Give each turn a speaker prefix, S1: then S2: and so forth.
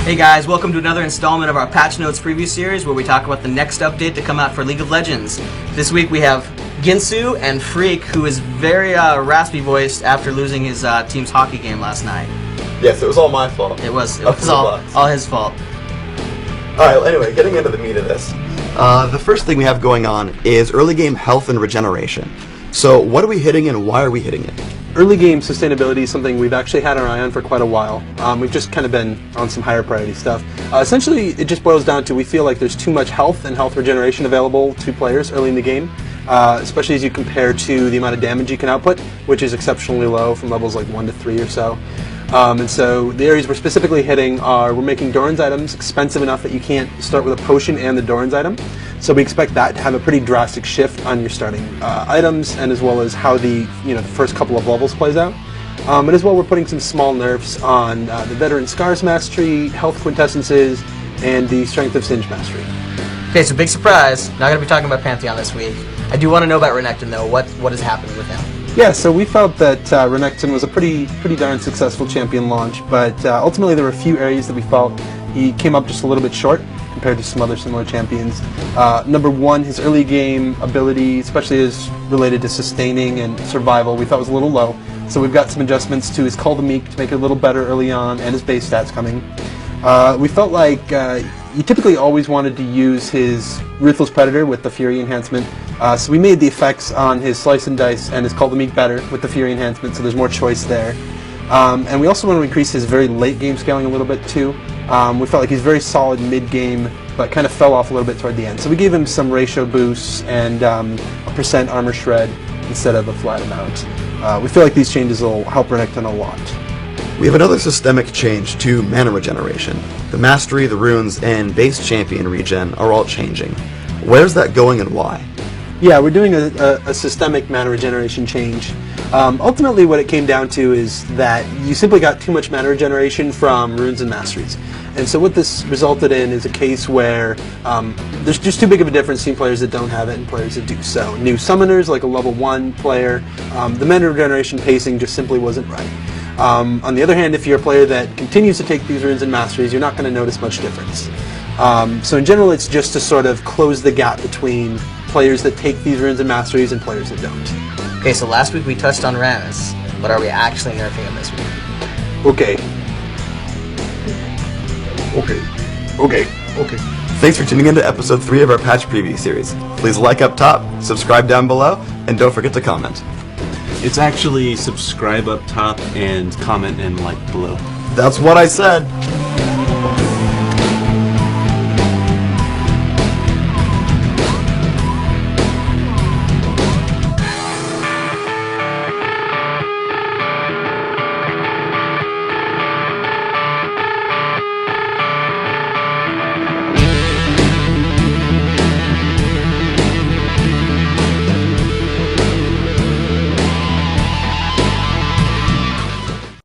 S1: Hey guys, welcome to another installment of our Patch Notes preview series where we talk about the next update to come out for League of Legends. This week we have Ginsu and Freak, who is very raspy voiced after losing his team's hockey game last night.
S2: Yes, it was all my fault.
S1: It was all his fault.
S2: Alright, well, anyway, getting into the meat of this. The first thing we have going on is early game health and regeneration. So what are we hitting and why are we hitting it?
S3: Early game sustainability is something we've actually had our eye on for quite a while. We've just kind of been on some higher priority stuff. Essentially, it just boils down to we feel like there's too much health and health regeneration available to players early in the game, especially as you compare to the amount of damage you can output, which is exceptionally low from levels like 1 to 3 or so. And so the areas we're specifically hitting are we're making Doran's items expensive enough that you can't start with a potion and the Doran's item. So we expect that to have a pretty drastic shift on your starting items, and as well as how the first couple of levels plays out. And as well, we're putting some small nerfs on the Veteran Scars Mastery, Health Quintessences, and the Strength of Singe Mastery.
S1: Okay, so big surprise. Not going to be talking about Pantheon this week. I do want to know about Renekton though. What is happening with him?
S3: Yeah, so we felt that Renekton was a pretty darn successful champion launch, but ultimately there were a few areas that we felt he came up just a little bit short compared to some other similar champions. Number one, his early game ability, especially as related to sustaining and survival, we thought was a little low. So we've got some adjustments to his Call the Meek to make it a little better early on, and his base stats coming. We felt like you typically always wanted to use his Ruthless Predator with the Fury enhancement. So we made the effects on his Slice and Dice and his Call the Meek better with the Fury enhancement, so there's more choice there. And we also want to increase his very late game scaling a little bit too. We felt like he's very solid mid-game, but kind of fell off a little bit toward the end. So we gave him some ratio boosts and a % armor shred instead of a flat amount. We feel like these changes will help Renekton a lot.
S2: We have another systemic change to mana regeneration. The Mastery, the Runes, and Base Champion regen are all changing. Where's that going and why?
S3: Yeah, we're doing a systemic mana regeneration change. Ultimately, what it came down to is that you simply got too much mana regeneration from Runes and Masteries. And so what this resulted in is a case where there's just too big of a difference between players that don't have it and players that do. So new Summoners, like a level 1 player, the mana regeneration pacing just simply wasn't right. On the other hand, if you're a player that continues to take these Runes and Masteries, you're not going to notice much difference. So in general, it's just to sort of close the gap between players that take these Runes and Masteries and players that don't.
S1: Okay, so last week we touched on Rammus, but are we actually nerfing him this week?
S3: Okay.
S2: Thanks for tuning in to episode 3 of our Patch Preview series. Please like up top, subscribe down below, and don't forget to comment.
S4: It's actually subscribe up top and comment and like below.
S2: That's what I said.